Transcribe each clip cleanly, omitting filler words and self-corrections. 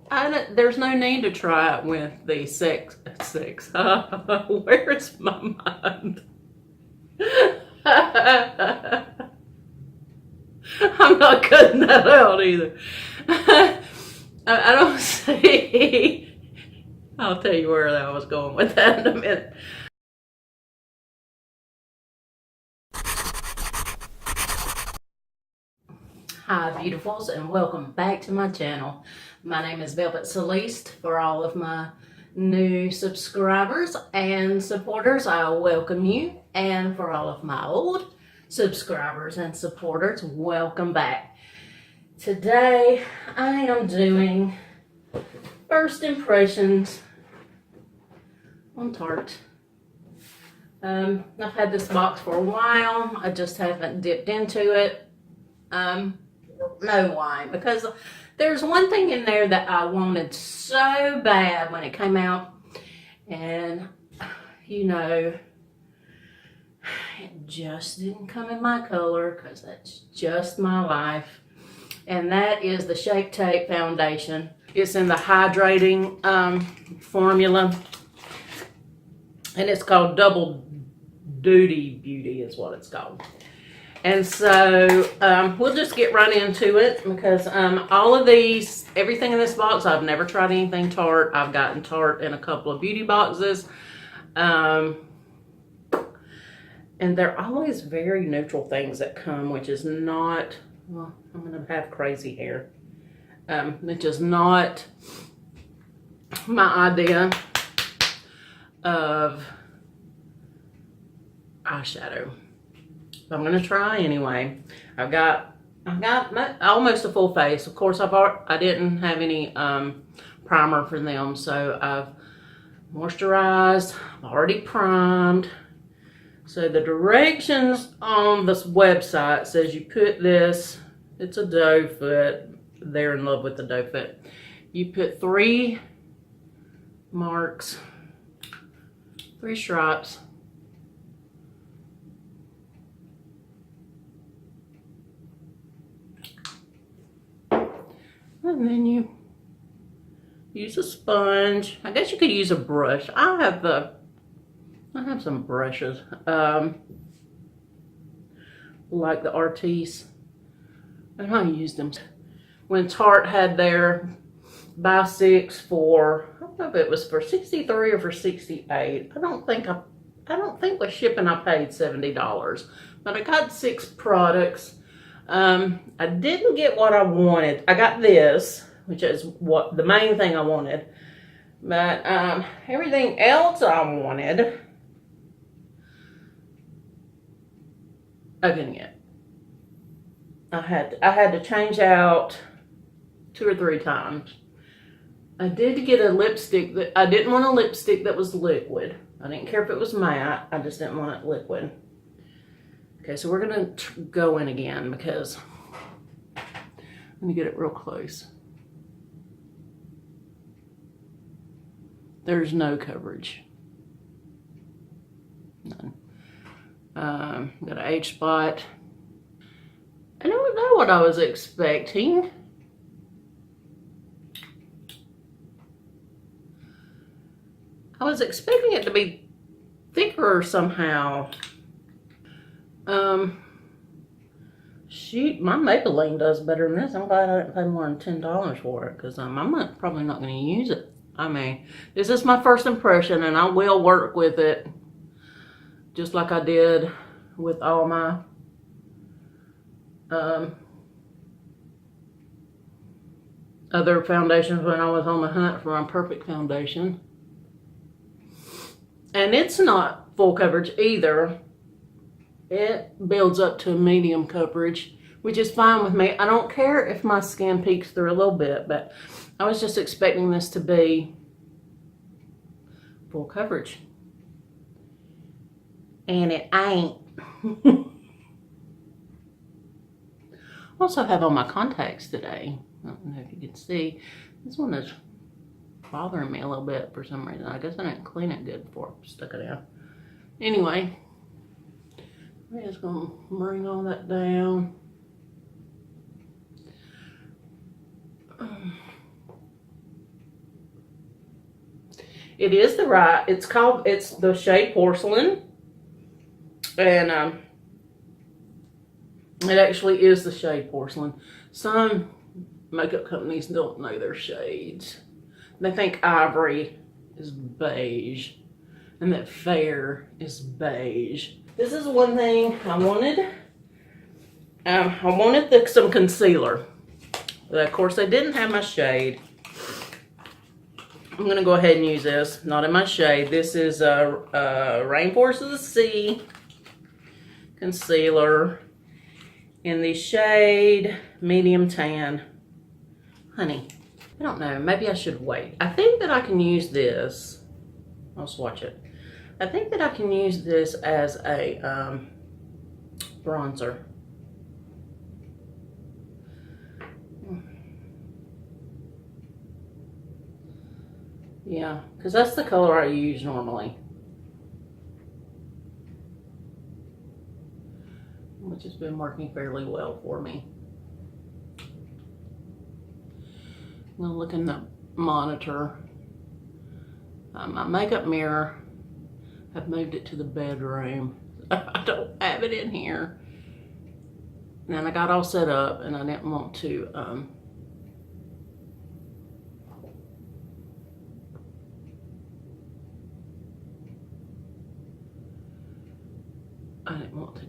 There's no need to try it with the six. Where is my mind? I'm not cutting that out either. I don't see. I'll tell you where I was going with that in a minute. Hi beautifuls, and welcome back to my channel. My name is Velvet Celeste. For all of my new subscribers and supporters, I welcome you. And for all of my old subscribers and supporters, welcome back. Today I am doing first impressions on Tarte. I've had this box for a while. I just haven't dipped into it. Know why? Because there's one thing in there that I wanted so bad when it came out, and you know, it just didn't come in my color because that's just my life, and that is the Shape Tape foundation. It's in the hydrating formula, and it's called Double Duty Beauty is what it's called. And so we'll just get right into it because all of these, everything in this box, I've never tried anything Tarte. I've gotten Tarte in a couple of beauty boxes. And they're always very neutral things that come, which is not, well, I'm going to have crazy hair. Which is not my idea of eyeshadow. I'm gonna try anyway. I've got almost a full face. Of course, I didn't have any primer for them, so I've moisturized. I've already primed. So the directions on this website says you put this. It's a doe foot. They're in love with the doe foot. You put 3 marks, 3 stripes. And then you use a sponge. I guess you could use a brush. I have some brushes, like the Artiste, and I used them when Tarte had their buy 6 for, I don't know if it was for $63 or for $68. I don't think with shipping I paid $70, but I got 6 products. I didn't get what I wanted. I got this, which is what the main thing I wanted, but everything else I wanted, I didn't get. I had to change out 2 or 3 times. I did get a lipstick that I didn't want a lipstick that was liquid. I didn't care if it was matte. I just didn't want it liquid. Okay, so we're gonna go in again because let me get it real close. There's no coverage. None. Got an age spot. I don't know what I was expecting. I was expecting it to be thicker somehow. Shoot, my Maybelline does better than this. I'm glad I didn't pay more than $10 for it because I'm probably not going to use it. I mean, this is my first impression, and I will work with it just like I did with all my other foundations when I was on the hunt for my perfect foundation. And it's not full coverage either. It builds up to medium coverage, which is fine with me. I don't care if my skin peeks through a little bit, but I was just expecting this to be full coverage. And it ain't. Also have on my contacts today. I don't know if you can see. This one is bothering me a little bit for some reason. I guess I didn't clean it good before I stuck it out. Anyway, I'm just gonna bring all that down. It is the right, it's the shade Porcelain. And it actually is the shade Porcelain. Some makeup companies don't know their shades. They think ivory is beige and that fair is beige. This is one thing I wanted. Some concealer. But of course, they didn't have my shade. I'm going to go ahead and use this. Not in my shade. This is Rainforest of the Sea concealer in the shade Medium Tan. Honey, I don't know. Maybe I should wait. I think that I can use this. I'll swatch it. I think that I can use this as a bronzer. Yeah, because that's the color I use normally. Which has been working fairly well for me. I'm going to look in the monitor. My makeup mirror, I've moved it to the bedroom. I don't have it in here. And I got all set up and I didn't want to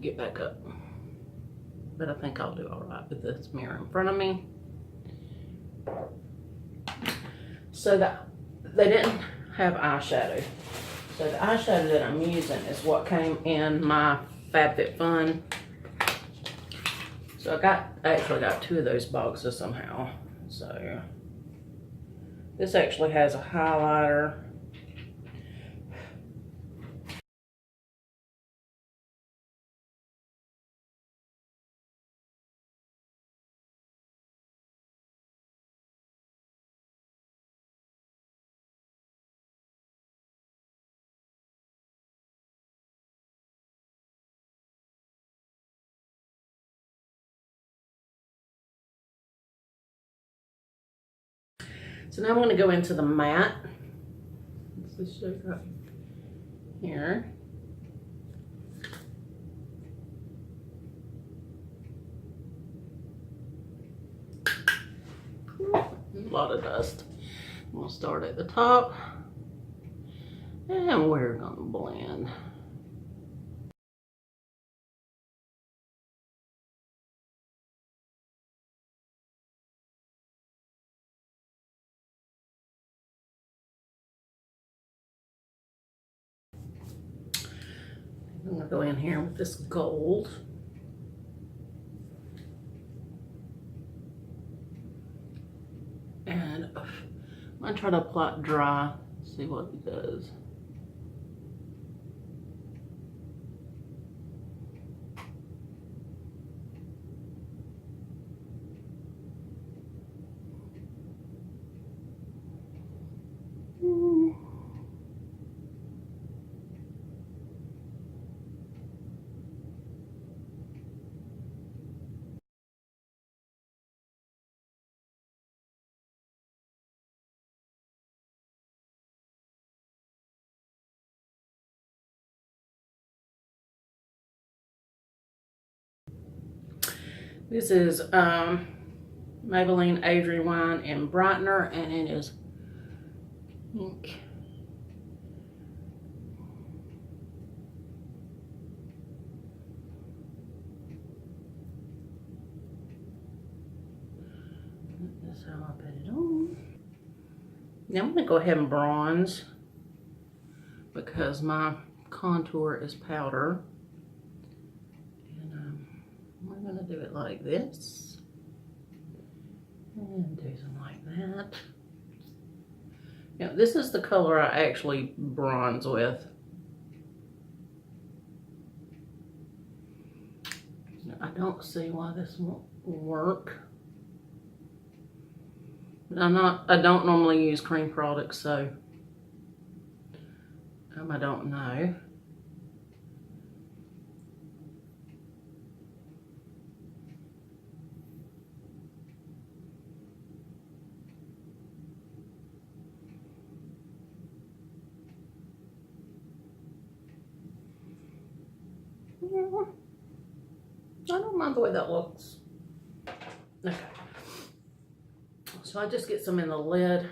get back up. But I think I'll do all right with this mirror in front of me. So that they didn't have eyeshadow. So the eyeshadow that I'm using is what came in my FabFitFun. So I actually got 2 of those boxes somehow. So this actually has a highlighter. So now I'm going to go into the matte. It's this shade right here. A lot of dust. We'll start at the top. And we're going to blend. I'm going to go in here with this gold. And I'm going to try to apply it dry, see what it does. This is Maybelline Adrian Wine and Brightener, and it is pink. That's how I put it on. Now I'm going to go ahead and bronze because my contour is powder. We're going to do it like this and do something like that. Now this is the color I actually bronze with. Now, I don't see why this won't work. I don't normally use cream products, so I don't know. I don't mind the way that looks. Okay. So I just get some in the lid.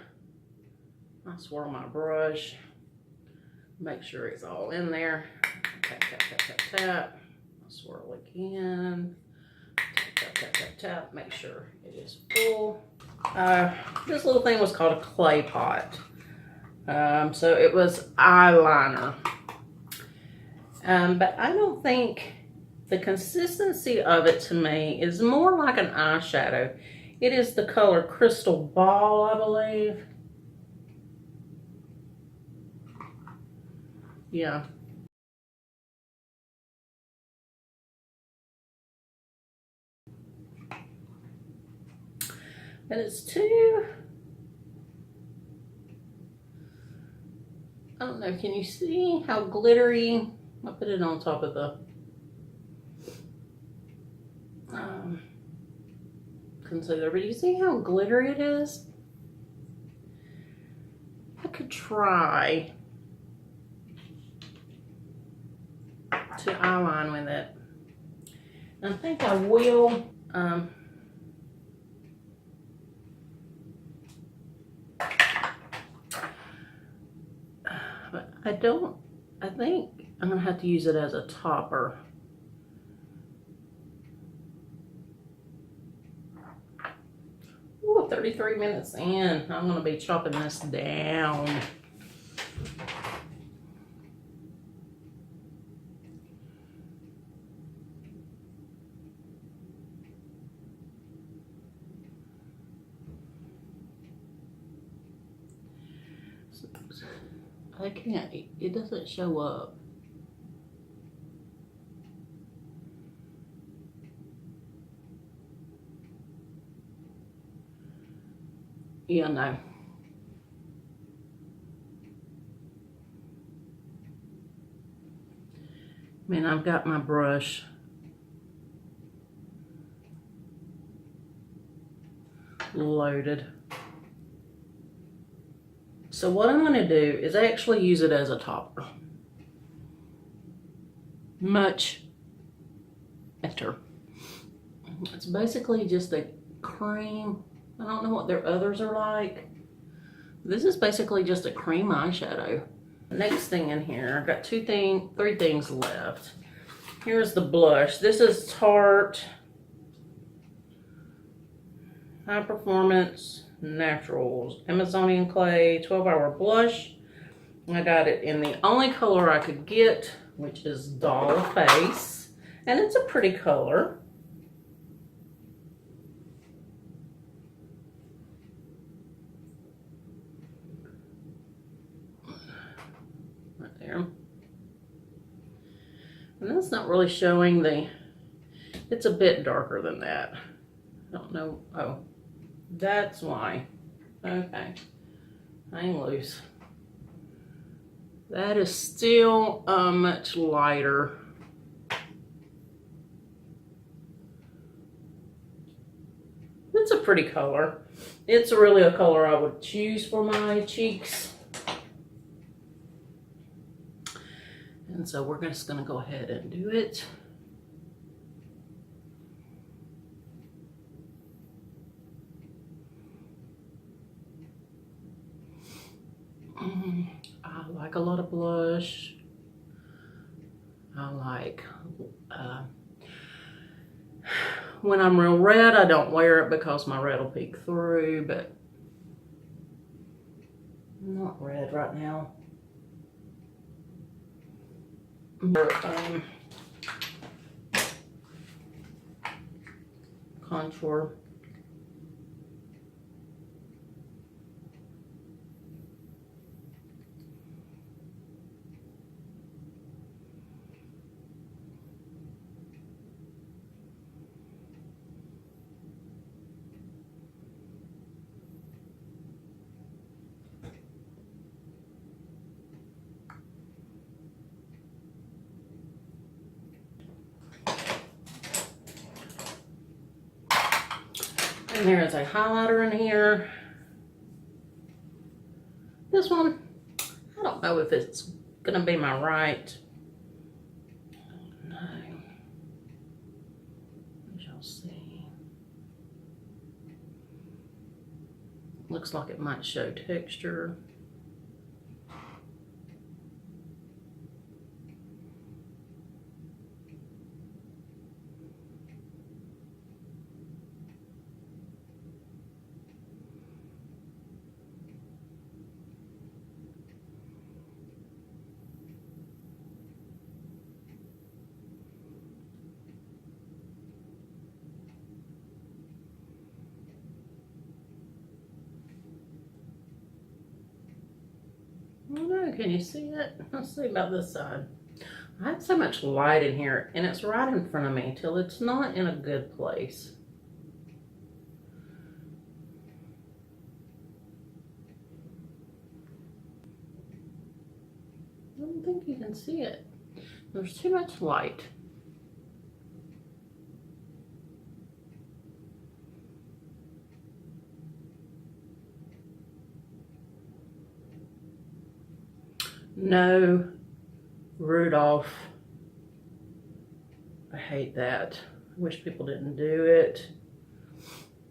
I swirl my brush. Make sure it's all in there. Tap, tap, tap, tap, tap. I swirl again. Tap, tap, tap, tap. Make sure it is full. This little thing was called a clay pot. So it was eyeliner. But I don't think the consistency of it to me is more like an eyeshadow. It is the color Crystal Ball, I believe. Yeah. And it's too, I don't know, can you see how glittery? I put it on top of the concealer, but you see how glittery it is? I could try to eyeline with it. I think I will. But I think I'm gonna have to use it as a topper. Ooh, 33 minutes in. I'm gonna be chopping this down. I can't, it doesn't show up. Yeah, no. I mean, I've got my brush loaded. So what I'm going to do is actually use it as a topper. Much better. It's basically just a cream. I don't know what their others are like. This is basically just a cream eyeshadow. Next thing in here, I've got three things left. Here's the blush. This is Tarte High Performance Naturals Amazonian Clay 12-hour blush. I got it in the only color I could get, which is Doll Face, and it's a pretty color. Right there. And that's not really showing the, it's a bit darker than that. I don't know. Oh, that's why. Okay. Hang loose. That is still much lighter. It's a pretty color. It's really a color I would choose for my cheeks. And so we're just gonna go ahead and do it. I like a lot of blush. I like, when I'm real red, I don't wear it because my red will peek through, but I'm not red right now. Contour. And there is a highlighter in here. This one, I don't know if it's gonna be my right. No. Looks like it might show texture. I don't know, can you see it? Let's see about this side. I have so much light in here, and it's right in front of me till it's not in a good place. I don't think you can see it. There's too much light. No, Rudolph. I hate that. I wish people didn't do it.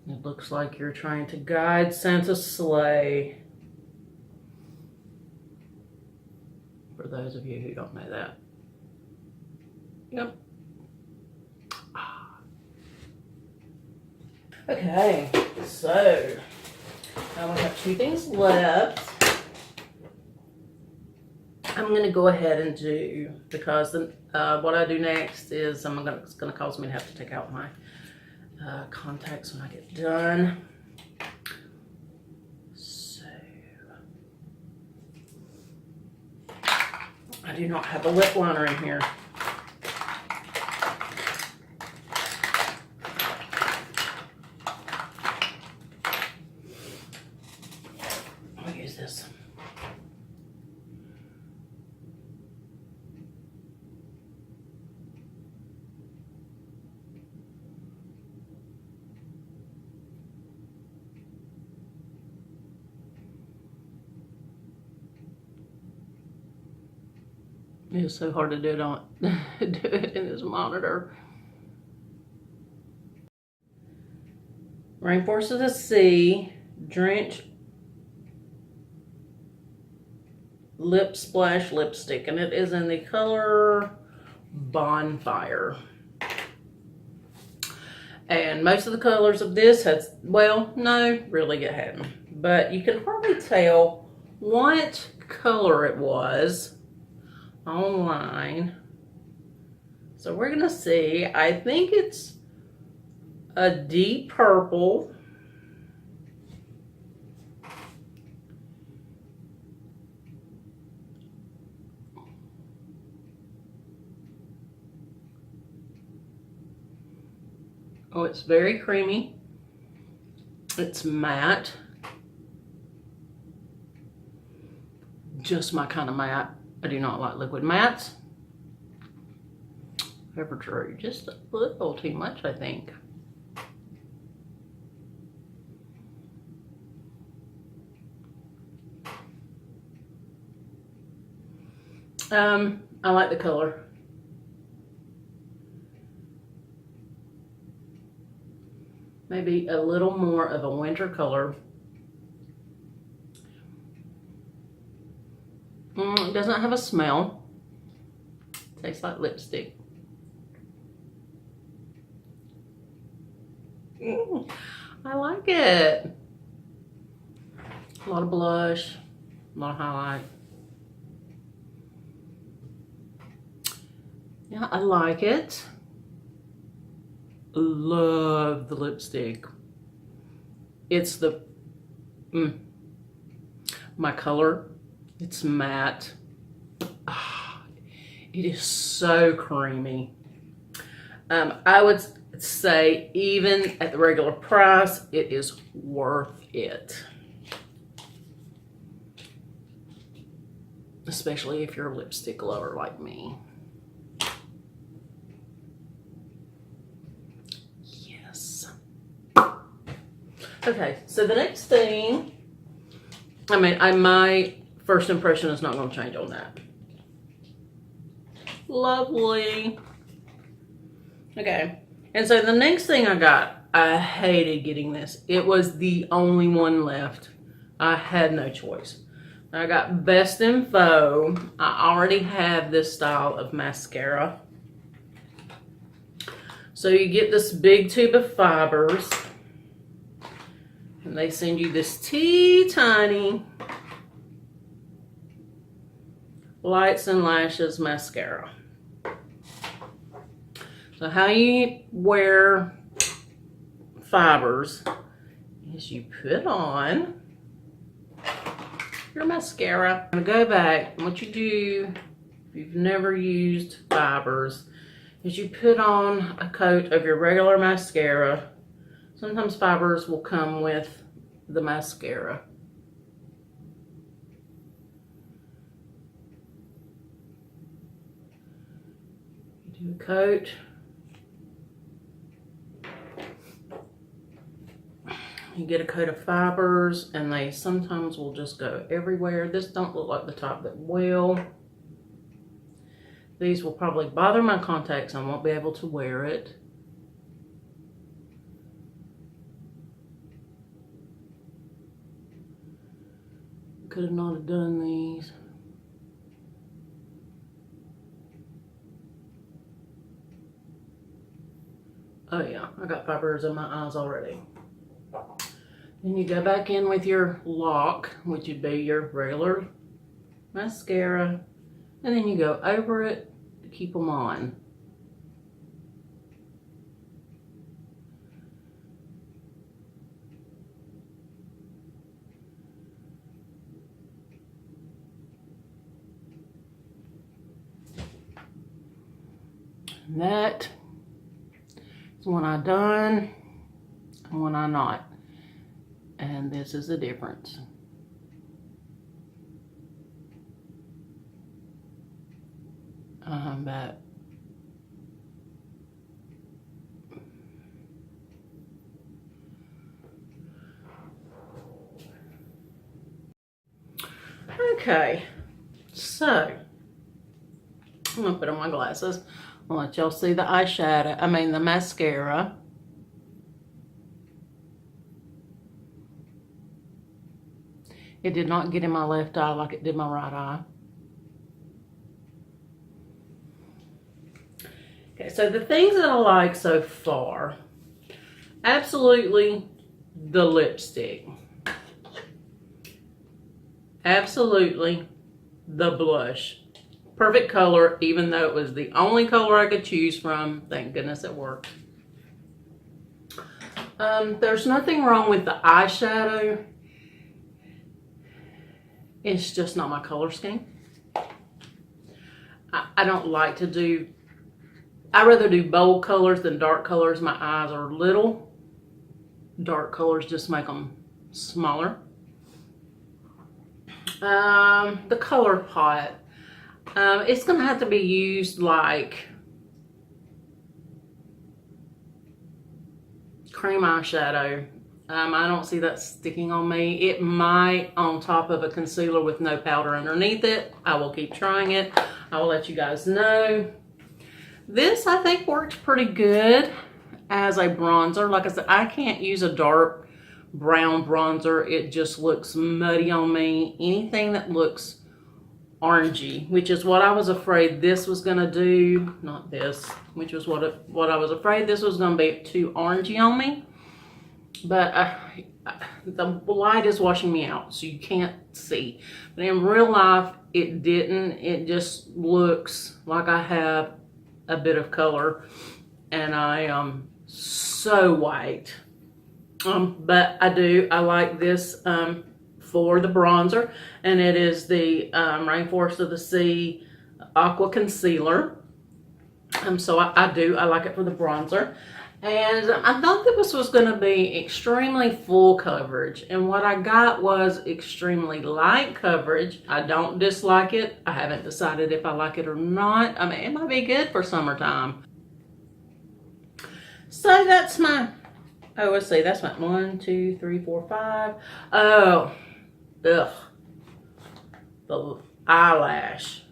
It looks like you're trying to guide Santa's sleigh. For those of you who don't know that. Yep. Okay, so now we have 2 things left. I'm going to go ahead and do, because what I do next is it's going to cause me to have to take out my contacts when I get done. So, I do not have a lip liner in here. I'll use this. It's so hard to do it on do it in this monitor. Rainforest of the Sea Drench Lip Splash Lipstick, and it is in the color Bonfire. And most of the colors of this has, well, no, really it hadn't. But you can hardly tell what color it was online. So we're gonna see. I think it's a deep purple. Oh, it's very creamy. It's matte. Just my kind of matte. I do not like liquid mattes. Ever true, just a little too much, I think. I like the color. Maybe a little more of a winter color. It doesn't have a smell. Tastes like lipstick. I like it. A lot of blush, a lot of highlight. Yeah, I like it. Love the lipstick. It's the, my color. It's matte. It is so creamy. I would say even at the regular price, it is worth it. Especially if you're a lipstick lover like me. Yes. Okay, so the next thing, my first impression is not going to change on that. Lovely. Okay, and so the next thing I got, I hated getting this. It was the only one left. I had no choice. I got Best in Faux. I already have this style of mascara. So you get this big tube of fibers, and they send you this tiny Lights and Lashes mascara. So how you wear fibers is you put on your mascara. I'm gonna go back, and what you do if you've never used fibers is you put on a coat of your regular mascara. Sometimes fibers will come with the mascara. You do a coat. You get a coat of fibers, and they sometimes will just go everywhere. This don't look like the top that will. These will probably bother my contacts. I won't be able to wear it. Could have not have done these. Oh yeah, I got fibers in my eyes already. Then you go back in with your lock, which would be your regular mascara, and then you go over it to keep them on. And that is when I done and when I not. And this is the difference. But okay, so I'm gonna put on my glasses. I'll let y'all see the eyeshadow, the mascara. It did not get in my left eye like it did my right eye. Okay, so the things that I like so far, absolutely the lipstick. Absolutely the blush. Perfect color, even though it was the only color I could choose from. Thank goodness it worked. There's nothing wrong with the eyeshadow. It's just not my color scheme. I don't like to do, I rather do bold colors than dark colors. My eyes are little. Dark colors just make them smaller. The color pot, it's gonna have to be used like cream eyeshadow. I don't see that sticking on me. It might on top of a concealer with no powder underneath it. I will keep trying it. I will let you guys know. This I think worked pretty good as a bronzer. Like I said, I can't use a dark brown bronzer. It just looks muddy on me. Anything that looks orangey, which is what I was afraid this was gonna do. Not this, which was what I was afraid this was gonna be too orangey on me. But the light is washing me out, so you can't see. But in real life, it didn't. It just looks like I have a bit of color, and I am so white. But I like this for the bronzer, and it is the Rainforest of the Sea Aqua Concealer. So I like it for the bronzer. And I thought that this was going to be extremely full coverage. And what I got was extremely light coverage. I don't dislike it. I haven't decided if I like it or not. It might be good for summertime. So that's my, let's see, that's my 1, 2, 3, 4, 5. Oh, ugh. The eyelash.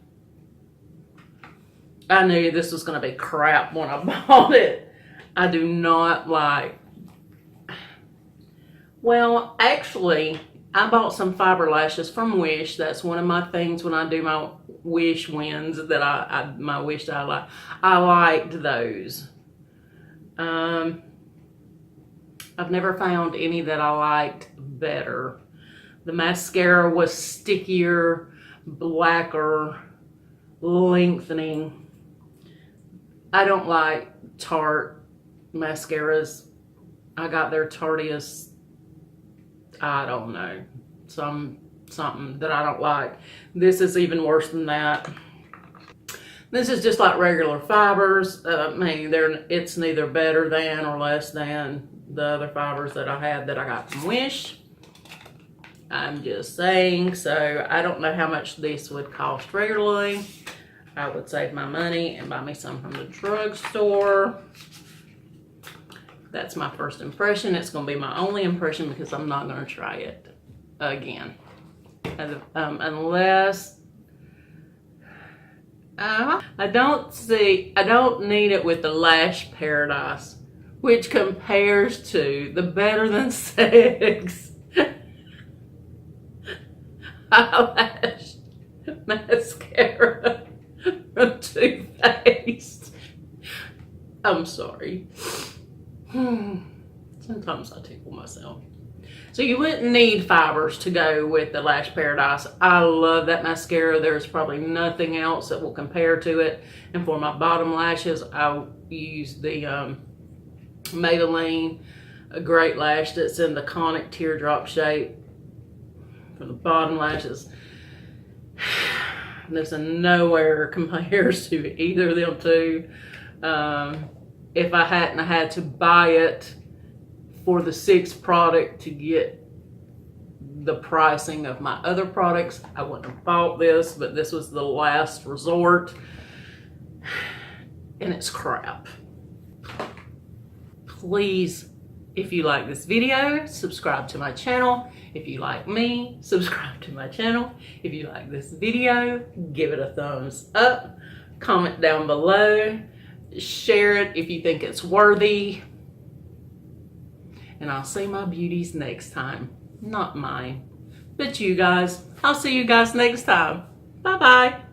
I knew this was going to be crap when I bought it. I do not like, well, actually, I bought some fiber lashes from Wish. That's one of my things when I do my Wish wins that my Wish that I like. I liked those. I've never found any that I liked better. The mascara was stickier, blacker, lengthening. I don't like Tarte mascaras. I got their Tarteist, I don't know, something that I don't like. This is even worse than that. This is just like regular fibers. I mean, it's neither better than or less than the other fibers that I had that I got from Wish. I'm just saying. So I don't know how much this would cost regularly. I would save my money and buy me some from the drugstore. That's my first impression. It's going to be my only impression because I'm not going to try it again. Unless I don't need it with the Lash Paradise, which compares to the Better Than Sex eyelash mascara from Too Faced. I'm sorry. Sometimes I tickle myself. So you wouldn't need fibers to go with the Lash Paradise. I love that mascara. There's probably nothing else that will compare to it. And for my bottom lashes, I use the Maybelline, a great lash that's in the conic teardrop shape for the bottom lashes. This nowhere compares to either of them two. If I hadn't had to buy it for the 6th product to get the pricing of my other products, I wouldn't have bought this, but this was the last resort, and it's crap. Please, if you like this video, subscribe to my channel. If you like me, subscribe to my channel. If you like this video, give it a thumbs up. Comment down below. Share it if you think it's worthy. And I'll see my beauties next time. Not mine, but you guys. I'll see you guys next time. Bye-bye.